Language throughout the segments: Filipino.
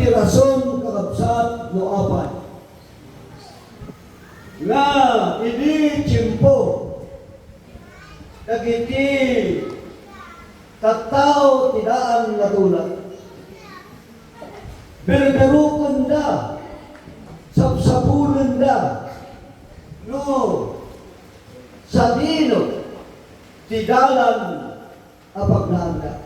ti rason kakabsat no apan. Nga ini tiyempo dagiti tattao tidaan nga tulad. Berberukon da, sapsapunan da, no sa dino tidalan apagnaanda.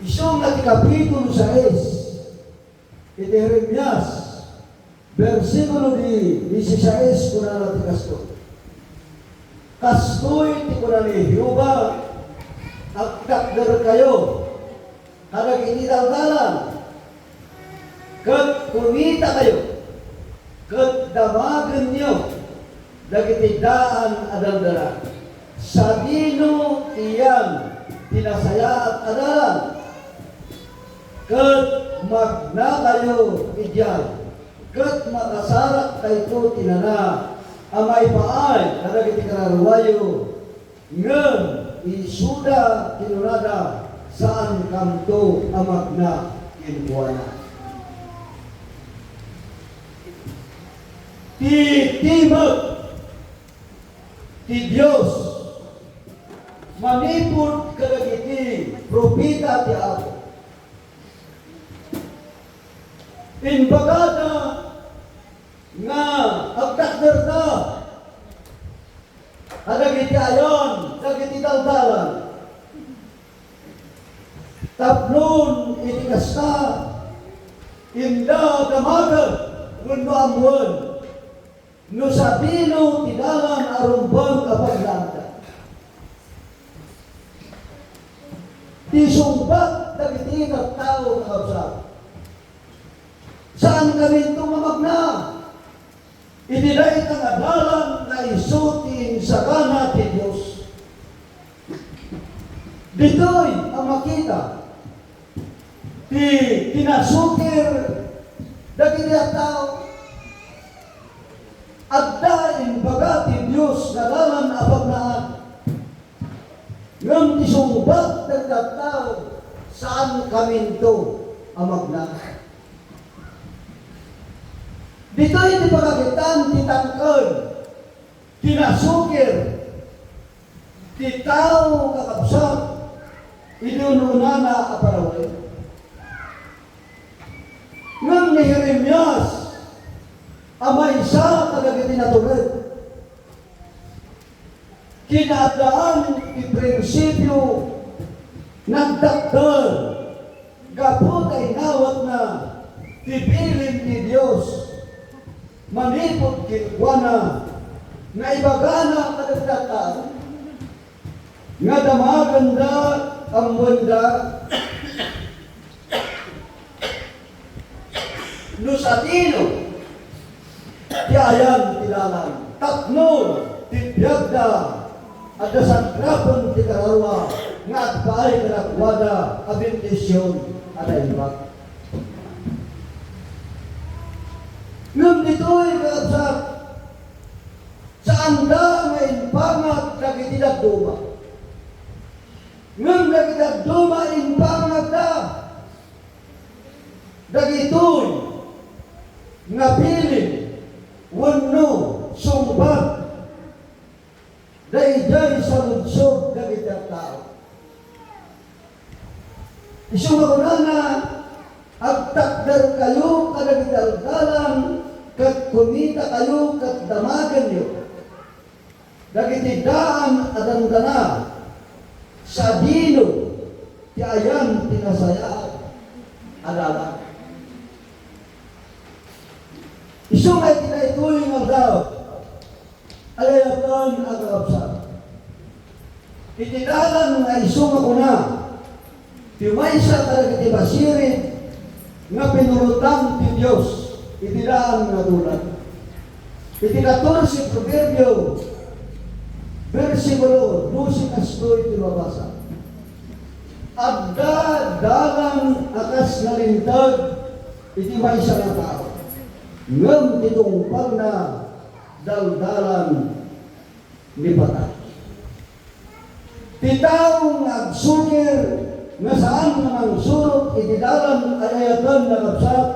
Isong na kapitulo 6, iti Jeremias, versikulo di 16 kuna na ti kasto. Kastoy ti kuna ni Jehovah, agtakder kayo, kadag inidaldalan, kat kumita kayo, kat damagan nyo, dagiti daan adaldala. Sa dino tiyang tinasaya at adalan, kat magna kayo idyan, kat makasarak kayo tinana, amay paay, kadagiti kararuwayo, ngem isuda tinunada, saan kamto amagna kinbuana. Ti timag ti Diyos manipod kadagiti propita ti Apo. Inbagada nga agtakder ta kadagiti ayon, kadagiti daldalan. Taplon iti kasta inda damagan wenno amwen no sabino tidalan arumbang kapaglanda. Ti sumbat dagiti tattao kakabsat. Saan kami tumamagna? Idinay ang adalan na isutin sa kana ti Diyos. Dito'y ang makita ti tinasukir dagiti tao addain baga ti Diyos na dalan apagnaan. Ngam ti sumbat dagiti tao saan kami ito amagna. Dito'y ti pagakitan ti tangkod tinasukir ti tao kakabsat inununana aparaway. Ngam ni Jeremias amay isa kadagiti natulad. Kinaadaan ti prinsipyo nagdakdal gapot ay nawat na tipilim ti Diyos manipod kitwana nga ibagana kadagdatan nga damaganda ang wanda no sa tino ti ayan tilalan taknon ti biyagda at nasagrapon ti kararwa nga agpaay karakwada a bendisyon at imbag. Ngam dito'y kakabsat sa anda nga impangat dagiti dagduma. Ngam dagiti dagduma impangat da dagitoy nga piling wenno sumbat dayjay sa lunsod dagiti tao. Isumakunana agtakder kayo kadagiti daldalan kat kumita kayo kat damagan nyo dagiti daan adandana sa dino ti ayan tinasaya adalan. Isungay tinaytoy nga daw alayatan at kakabsat. Itidalan nga isunga ko na timaysa kadagiti basirin nga pinurutan ti Diyos itidaan nga tulad. Iti 14 Proverbio versikulo 12 kastoy ti mabasa. Adda dalang akas na lintag iti maysa nga tao. Ngem titungpal na daldalan ni patay. Ti taong agsukir nga saan namang surot itidalan ay ayatan na kapsat,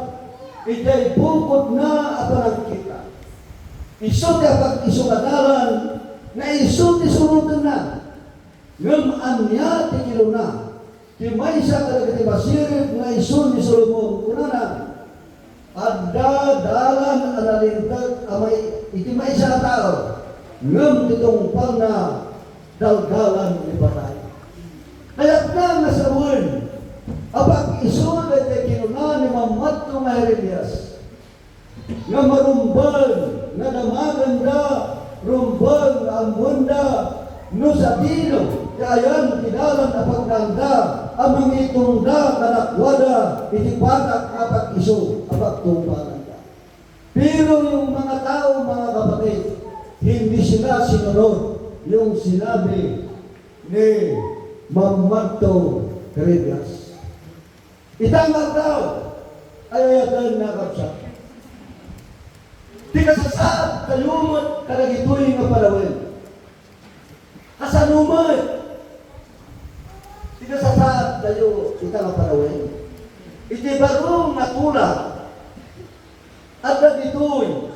itay bukod na apanang kita. Iso ti apag isugadalan, nga iso ti surutan na, ngam anya ti kiluna, ti maysa talaga ti basirip nga iso ni Solomon, kunana, adda dalan analintag amay iti maysa tao, ngam titong pal na dalgalan ni patay. Kaya't na nga sa word, apag iso na ti kiluna ni mamatto nga Jeremias, nga marumbal, nga namaganda, rumbal, nga amunda, no sa dino, kayan kidalan na pagnanda, amang itunda, kanakwada, itipatak kapag iso, apag tumpananda. Pero yung mga tao, mga kapatid, hindi sila sinunod yung sinabi ni Mamatto Jeremias. Itangag daw, ay ayatan na kapsat. Di kasasaad kayumot karagituloy nga palawin. Kasanumay. Di kasasaad kayo ita nga palawin. Iti barong natula. At nagituloy.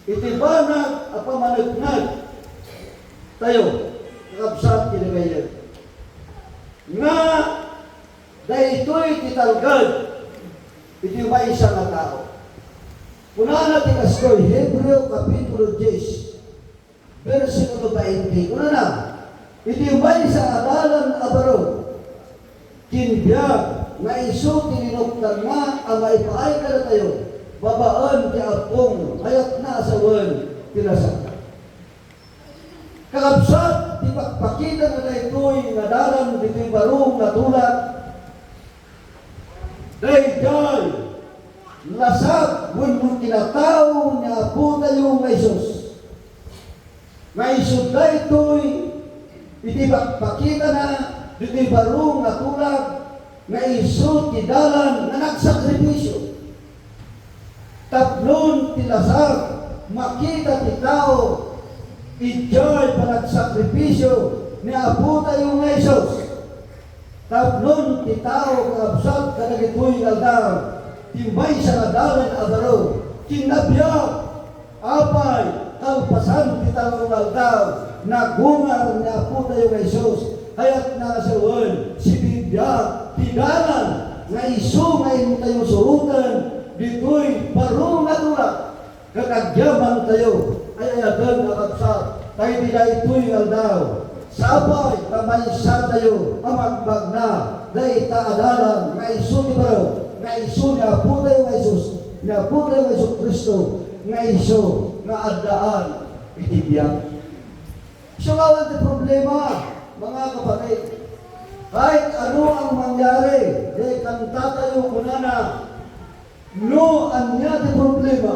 Iti banag at pamanagnag. Tayo. Kakabsat kinagayan. Nga dahil ito'y titalgad. Iti may isa na tao. Una natin kastoy, Hebreo Kapitulo 10, versikulo 20. Una na, iti may sa adalan abaro, kinbiyag, nga iso tininuktan nga, ang maipaay ka na tayo, babaan ti apong, hayat na asawan, tinasakta. Kakabsat, di pakita na ito'y nadalan, ito'y barong natulad, dahil lasag, when kinatao niya po tayo ng Isus. Nga Isus na ito'y itipakita na ito'y barong na tulad nga Isus tidalan na nagsakripisyo. Taplon tilasag, makita ti tao, ito'y panagsakripisyo ni Apo tayo ng Isus. Taplon ti tao kakabsat kanagito'y naldang timbay sa nadalan abaro, kinabiyag, apay, kalpasan kitang umaldaw, nagungar na po tayo kay Jesus, hayat na sa word, si bibiyag, tidalan, na iso ngayon tayo surutan, dito'y barong natulak, kakagyaman tayo, ay ayagan na kapsat, tayo nila ito'y aldaw, sabay, kamaysa tayo, amagbag na, dahil taadalan, na iso ni baro, nga iso nga po tayo nga Isus, nga po tayo nga Isus Kristo, nga iso, nga adaan, itibiyang. So, awal na problema, mga kapatid, kahit ano ang mangyari, dahil kanta tayo kunana, no, anya di problema,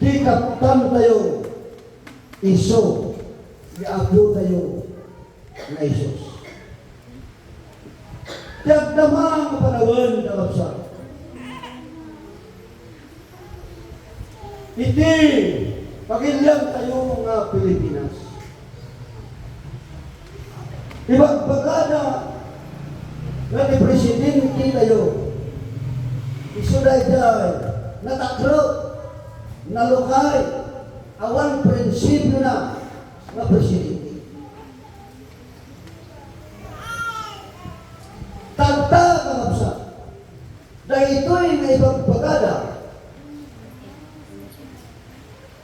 di kaputan tayo, iso, nga po tayo nga Isus. Tiyagdama ang panahon na kapsat. Iti, pagilyang tayo mga Pilipinas. Ibagbagada na ni Presidente tayo. Isuday natakrot, nalukay, awan prinsipyo na Presidente. Tagta ka kapsat. Dahil ito'y may ibang pagkada.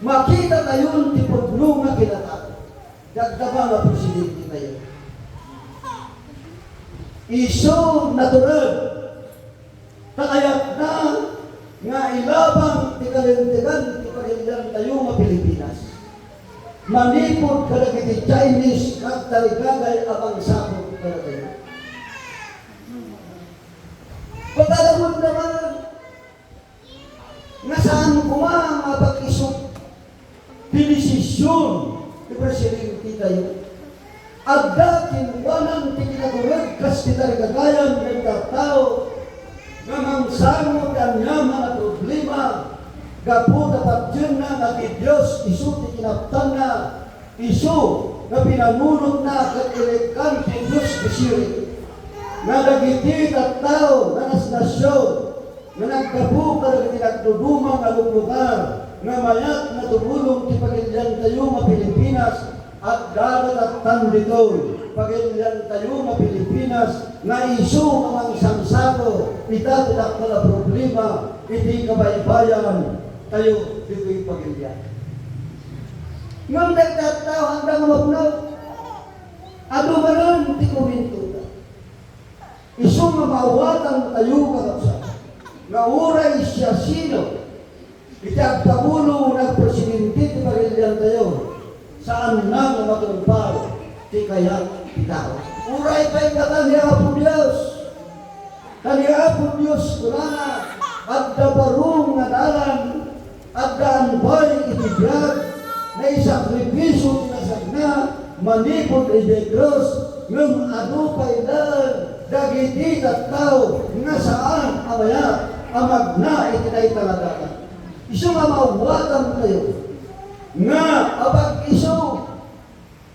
Makita tayo ti paglo nga kinatao. Dagdama nga Presidente tayo. Iso natural. Takayat na nga ilabang ti kalintigan ti pagilian tayo nga Pilipinas. Manipod ka na kiti Chinese at talikagay abang sakot ka na tayo. Pagkalamod naman, nga saan kumang mapag-isok, dinisisyon, di Presidente tayo. Agda kinuwanan, tikinagurag, kas titarigagayan, nagtatao, nga mangsangot ang mga problema, gapo dapat dyan na, nati Diyos, iso tikinaptan na, iso, na pinanunod na, katilikan, ti Diyos, bisiri. nga dagiti at tao nga nasnasyon nga nagkabukal nga tinagdudumang nga lugar nga mayat nga tumulong ti pagilyan tayo nga Pilipinas at dagat at tanditoy pagilyan tayo nga Pilipinas nga isu ang sangsako ita tinakal na problema iti kabaybayan tayo dito'y pagilyan. Ngam nagtataw hanggang mapnaw ano manan ti kuminto isu nga mawatan tayo kakapsa nga uray siya sino iti agpagulo ng presidente ti pagilyan tayo saan na nga matumpar ti kayat tao. Uray pa'y kataniya po Diyos. Kaniya po Diyos kunana at dabarong nga dalan at daanbay itibiyag na isakripisyo tinasag na manipod idegros ng ano pa'y dalan dagiti at tao nga saan amaya amag na itinay taladakan. Isu nga mawatan kayo nga abag isu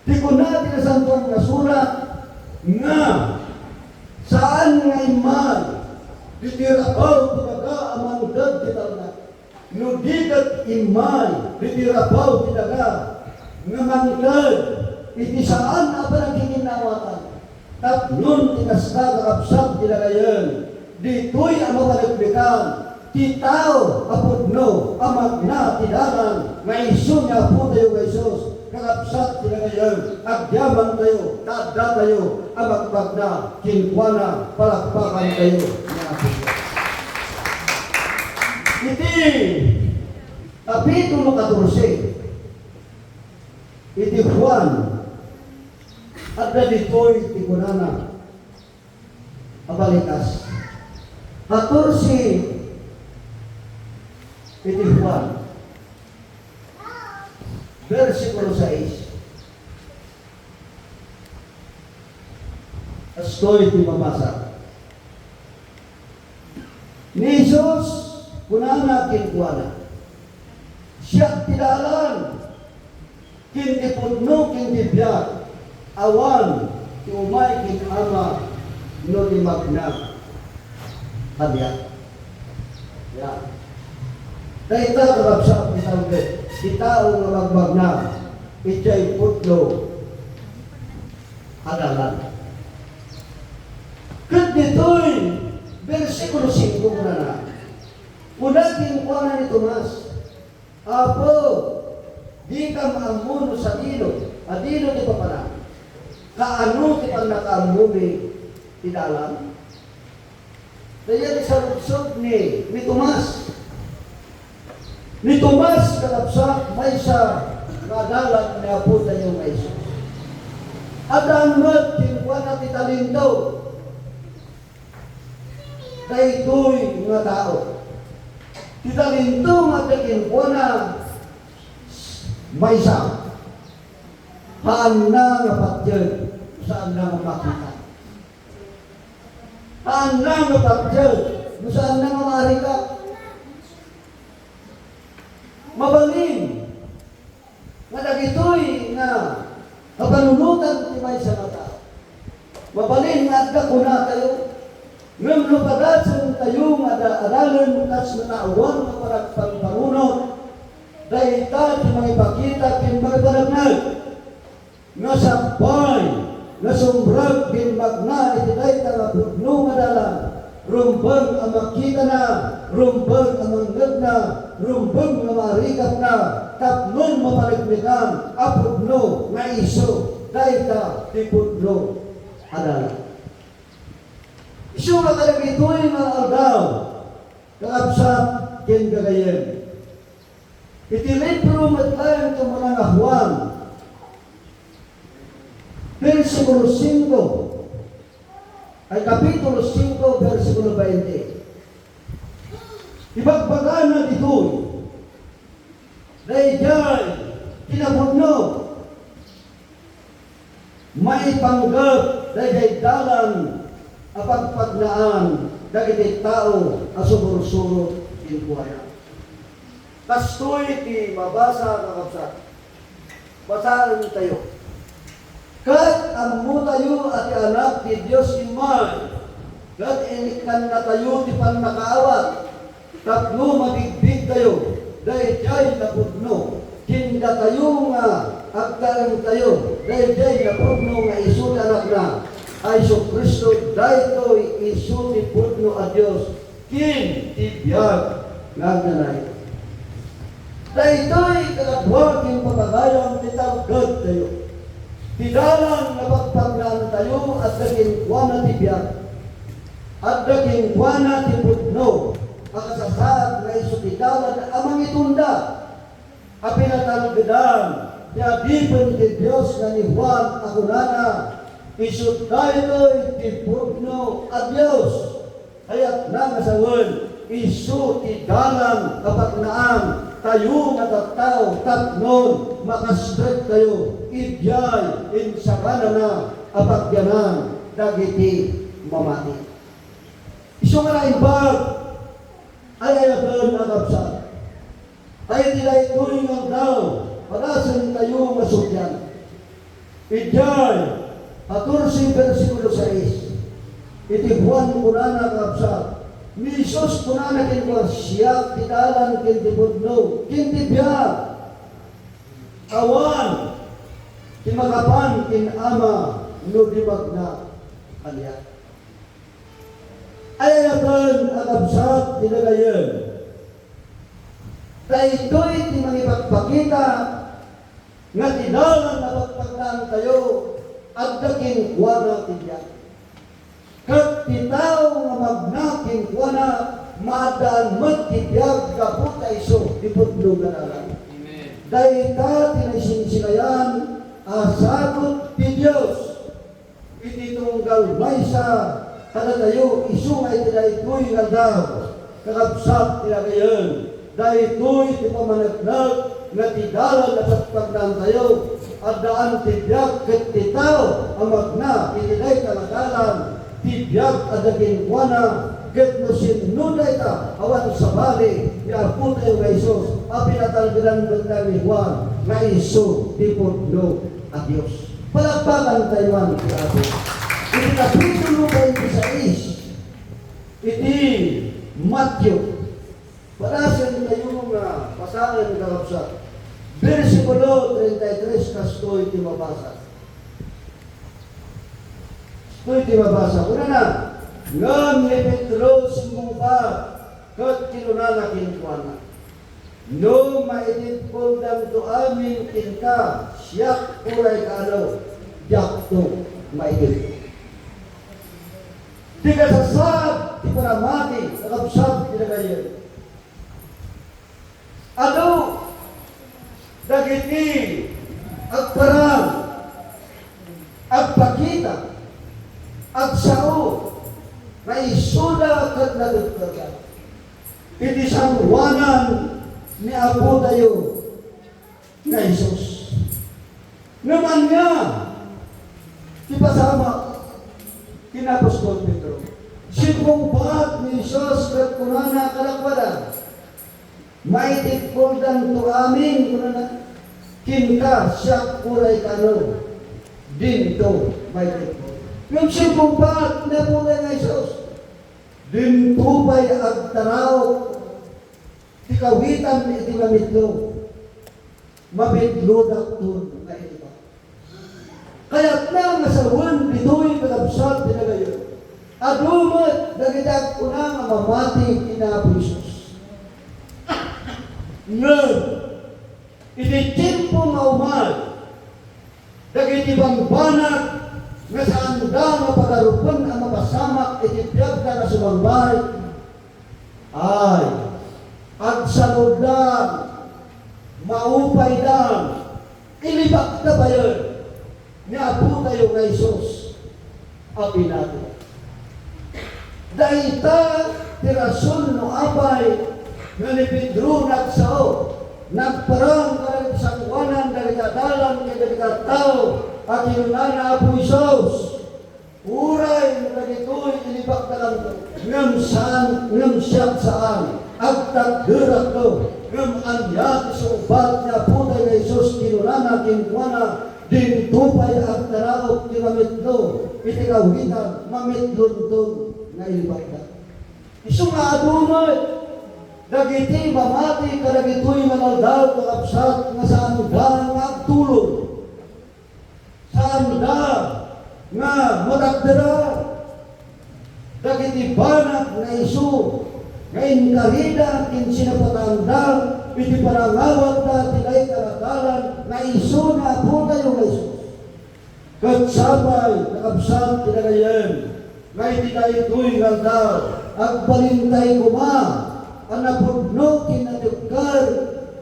di ko na tinasantuan nga sulat nga saan nga iman ditirabaw tinaga amangdad titalna no digat iman ditirabaw tinaga nga mangdad iti saan apa nagkikinawatan tapnon tinasda kakapsat tinagayan dito'y ang mapaligbikan ti tao apudno amag na tidanan nga iso niya po tayo nga Isus kakapsat tinagayan agyaman tayo tada tayo amagbag na kinkwana palakpakan tayo niya po iti kapitulo 14 iti Juan at na dito'y tikunana abalikas 14 iti Juan versikulo 6 astoy iti mabasa ni Jesus kunana kinkuana siya tidalan kinti pudno kinti biyag awan ti umay kin ama no di magna kabiyak ya dahil ita karabsa pitangge itao nga magbagna itay putlo adalan kat dito'y versikulo 5 muna na unatin ko na ni Tomas apo di ka maamuno sa dino adino di papana kaano ti pang nakaamumi tidalan dahil sa lutsog ni Tomas ni Tomas kalapsak may sa nadalat ni Apo tayo nga Isus. At ang magkingwa na titalindaw dahil ito'y nga tao. Titalindaw nga tikingwa na may sa haan na nga patyan saan na nga makita. Haan na nga patyan saan na nga marika. Mabalin nga dagitoy nga kapanunutan ti may sa tao. Mabalin nga adda kuna tayo ngem lupadatsen tayo nga adalan kas natauwan nga paragpangparunot dahil ta ti mga ipakita kin magpanagnag nga sabay nga sumbrag kin magna iti dayta nga pudno nga dalan rumbang ang makita na rumbang ang manggad na rumbang nga marikap na tapnon mapaligbikan apudno nga iso dahil ta ti pudno adalan iso nga kalagitoy nga aldaw kakabsat ken gagayen iti libro matlayan ito mga nga Juan versikulo 5 ay kapitulo 5 versikulo 20 ibagbaga na dito'y dahil dyan kinabudno may panggap dahil dalan apagpagnaan dahil tao asubur-suro kinkuhaya kastoy ti mabasa kakabsat basahan tayo kat ang mo tayo at anak ti Diyos iman God inikan na tayo, di pan nakaawat. Tapno mabigbig tayo, dahil diya'y napudno. Kinda tayo nga, agtarang tayo, dahil diya'y napudno nga isu anak na. Ay so Kristo, dahil to'y isu ni pudno a Diyos. Kin tibiyag nga nanay. Dahil to'y kalabwag yung pagkagayang titawagad tayo. Tidalang napagpaglaan tayo at naging wana tibiyag. At naging wana tipudno. Ang kasasad na isutidalan amang itunda. A pinatalagdan, niadipon ti Diyos na ni Juan Agunana, isut tayo'y tipudno a Diyos. Kaya't nangasawan, isutidalan kapagnaan, tayo matataw, tapnon, makastret tayo, idyay, insakana na, apagyanan, dagiti mamati. Iso nga na imbag, ay ayagan agapsan. Tayo nila ito'y ng daw, pagasan tayo masukyan. Idyay, 14 versikulo 6, iti buwan ko na agapsan. Ni Isus ko na nakinkuha siya, titalan kintibudno, kintibiyag. Awan, kimagapan kinama, nudimag na kanya. Ayayakan agabsat tinagayan. Tayo-to'y timangipagpakita nga tinalan na pagpaglaan tayo at daking kuwana tiyak. Kat titaw nga magnaking kuwana maadaan magtibiyag kaputa iso dipudlo ganalan. Dahil ta tinasinsinayan asagot ti Diyos. Ititunggal may sa kada tayo isungay tila ito'y nga daw, kakabsat tila ngayon, dahil ito'y di pamanaglag, nga tidalan at pagdaan tayo, at daan tibiyag kat titaw, ang magna, itilay kalagalan, tibiyag at naging kuwana, kat no sinuday ta, awan sa bali, iapo tayo nga Isos, apinatalgilan ganda ni Juan, nga Iso, tipudlo at Diyos. Palagpakan tayo man, grabe. Iti kapitulo 26, iti Matthew. Parasan tayo nga pasangan kakapsat. Versikulo 33, kasto iti mabasa. Kasto iti mabasa. Una na, ngam ni Petro sumumpa, kat kinunana kinkuana. No maitid kundang to amin kinka, siyak uray kano, jakto maitid. Di kasasad, di paramati, nakapsad, di na kayo. Ano? Dagiti, agparang, agpakita, agsao, na isuda kat nagagkaga. Iti sangwanan ni Apo tayo na Isus. Naman niya, di pasama, kinapostol Pedro. Sipungpat ni Isus kat kunana kalakwadan. May tikpuldan to amin kunana. Kinka siya kuray kano. Dinto may tikpul. Yung sipungpat na pulay na Isus. Dinto pa'y agtaraw. Tikawitan ni iti mamitlo. Mamitlo daktun na iti ba. Kaya't na masawan dito'y kalabsat pinagayon. Adumat nagidag ko na nga mamati kinapo Isus. Ngayon, iti timpo nga umal, dagiti bangbanag nga saan da nga pagarupan ang mapasamak iti piyag na sumangbay, ay agsalod lang, maupay lang, ilibak na ba yun? Niapo tayo nga Isus, abi natin. Dahil ta, tirason no abay, nga ni Pedro nagsao, nagparang ka rin sa kuwanan, daligadalan, daligadaw, at inunana Apo Isos. Uray, nga dito'y ilibak na lang to, ngam saan, ngam siyang saan, agtagdirak to, ngam anyat sa ubat niya po tayo na Isos, kinunana, kinkuana, din tupay ang taraot, kinamitlo, itikawitan, mamitlon to, nga ilibanda. Isu nga adunay, dagiti mamati kadagitoy nga naldaw kakapsat nga saan da nga agtulong. Saan da nga matagdara. Dagiti banak nga isu nga inkarida kin sinapatanda iti panangawat da tilay kalakalan nga isu na po tayo nga isu. Kat sabay nakapsat tinagayan nga iti tayo tuy ngaldaw agbalintay kuma anapudno kinadugkar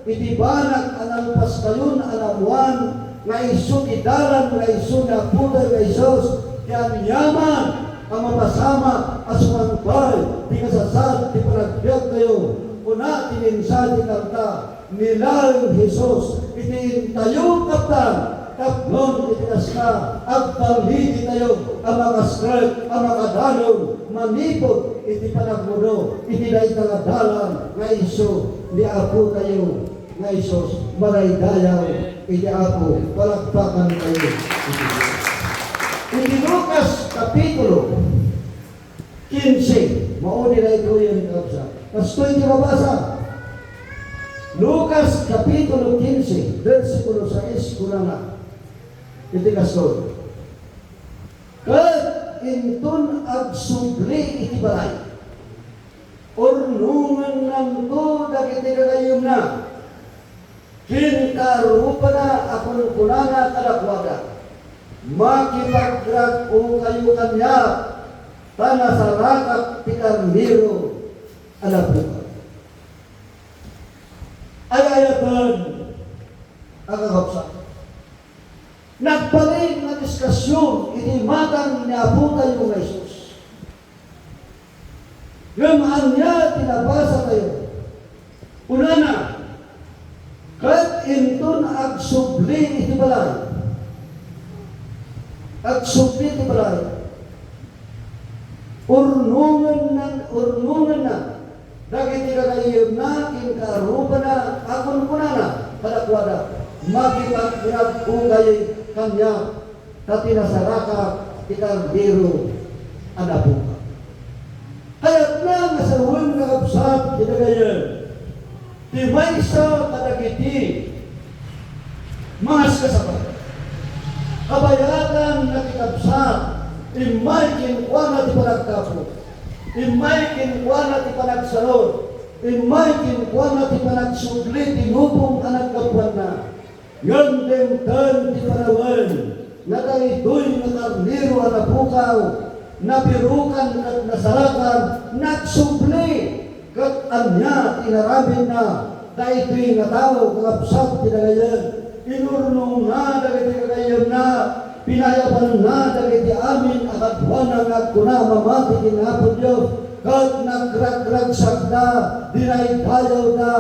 iti banak analpas kayon anamuan nga isu tidalan nga isu na po tayo nga isus kaya yaman ang mapasama asumangpay di kasasad di panagbiag kayo una tininsa di kanta nilang Jesus iti tayo kaptan kaplon iti kaska agbalhi tayo ang mga scribe ang mga danon manipod iti panagmuno iti dahi taladalan nga iso di apo tayo nga isos maraydayaw iti apo palagpakan tayo iti Lucas Kapitulo 15 mauni na ito yung kapsa kasto iti mabasa Lucas Kapitulo 15 versikulo 6 kunana iti kasto kat intun agsubli iti balay ornungan ng to dagiti kagayom na kinkarupa na akong kunana kalakwada makipagdrag o kayo kanya tana sa rakap ti karniro alabuka. Ay ayatan ang kakapsa. Nagpaling na diskasyon iti matang niabutan yung Jesus. Yung anya tinabasa tayo. Una na, kat intun agsubli iti balay. Agsubli iti balay. Urnungan na dagiti kagayom na kinkarupa na akon kunana kadakwada makipaggrab ugay kanya tati nasaraka ikarbiro anabuka kayat na masaruan nga kapsat kinagayon ti maysa kadagiti mga kasabat kabayatan na kikapsat imay kinuwana ti panagkapo imay kinuwana ti panagsalod imay kinuwana ti panagsubli tinupong anagkapuan na yon demtan ti parawan na daytoy nga karniro anapukaw nabirukan at nasarakan nagsubli kat anya tinarabin na daytoy nga tao kakapsat ti dagayan inurnong na dagiti kagayam na pinayaban na dagiti amin akadwana nga kuna mamati kinapod Diyos kat nagragragsak na dinaydayaw na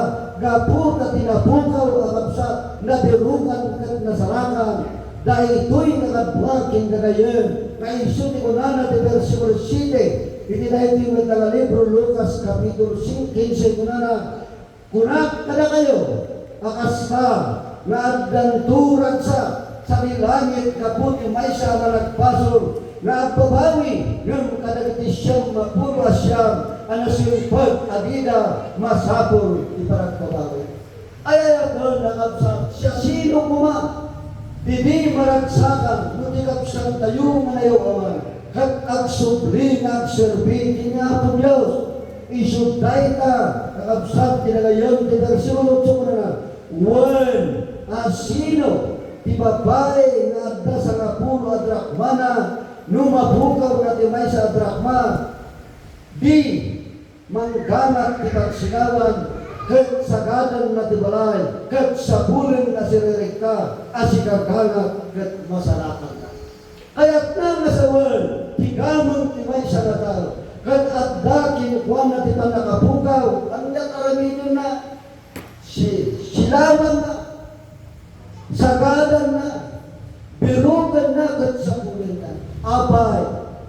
gapu na tinapukaw akapsat nabirukan kat nasarakan dahil ito'y nakadwaking kagayon na iso ni kunana di versikulo 7 iti dahil ito yung libro Lucas Kapitulo 15 kunana kunak kada kayo akasta na agdanturan sa langit kaputi may siya malagpasol na agpabawi ng kadagiti siyang mapuro siyang anasiyupag adida masapol iparagpabawi ay ayaw nakapsat siya sino kuma hindi maragsakan nuti kapsang tayo manayaw awan kat agsubli nga agserbi kina po Diyos isubday ta nakapsat kinagayon ti versikulo 8 na wan asino ti babae nga adda sa kapulo adrakmana numabukaw na ti may sa adrakma di mangganat ti pagsingawan ket sagadan na ti balay ket sabulen na sirerika asikagagat ket masalakan na kaya't na nasawan ti gamon ti may sa natal ket adda kinukuan na ti panakabukaw ang nakaraminon na silawan na sagadan na birugan na kat sabulen na abay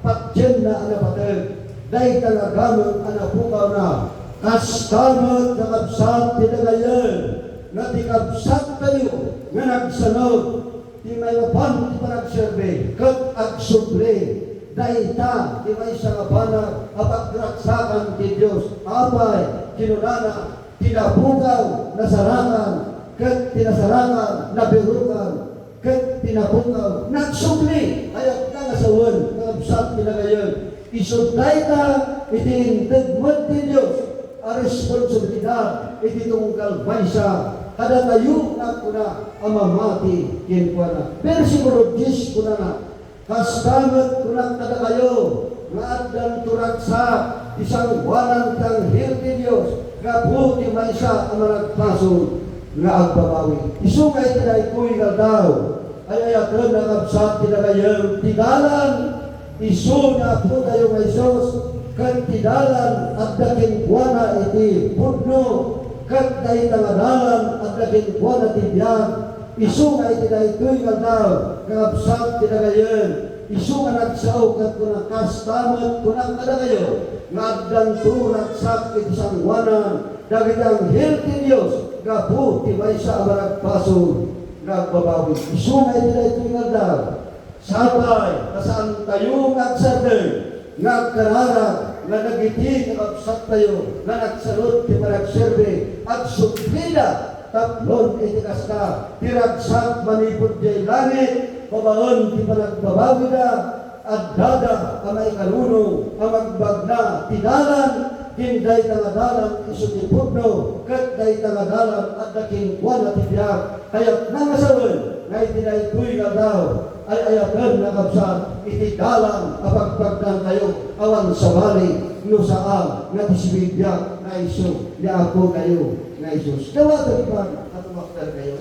patyen na anabatag dahi talagamang anapukaw na kastamat na kapsat tinagayan na ti kapsat tayo nga nagsanod ti may mapan ti panagserbe kat agsubre daita di may sa banag apagraksakan ti Dios apay kinunana tinabugaw nasarangan ket tinasarangan nabirukan ket tinabugaw nagsugli ayat nga sawen ngabsat pinagayon isud daita iti tegmet ti Dios a responsibilidad iti tungkal baysa kada tayo na kuna amamati kinkuana versikulo 10 kuna na kastamet kuna kada kayo nga addan turaksa isang walang tanghil ti Dios kabuti maysa ang nagpaso nga agbabawi isungay tinay kuy nga daw ay ayaton ang absat tinagayon tigalan isu na po tayo nga Isos kan tidalan at daking buwana iti pudno kan tayo tangadalan at daking buwana ti biyan isu nga iti tayo kuy nga daw nga absat tinagayon isu nga nagsaw kat kuna kastamet kuna kada kayo nga addan turak sak iti sangwanan dagitang hilti Dios gapu ti maysa ang nagpaso nagbabawi isu nga iti tayo kuy nga daw sabay kasaan tayo ngagsarden ngagkarara nga nagiti nga absat tayo nga nagsalot ti panagserbe at suplida taplon iti kasta tiragsak manipod jay langit pabaon ti panagbabawi na at dada amay kanuno ang magbagna tidalan kinday tangadalan isu ti pudno ket day tangadalan at daking buwan at tibiyak kaya nangasawen nga itinay tuy nga daw ay ayakan na kapsat iti dalan apagpagdan kayo awan sa bali no saan nga tisibigyak na iso ni ako kayo nga Isus. Dawatan pa at umaktar kayo.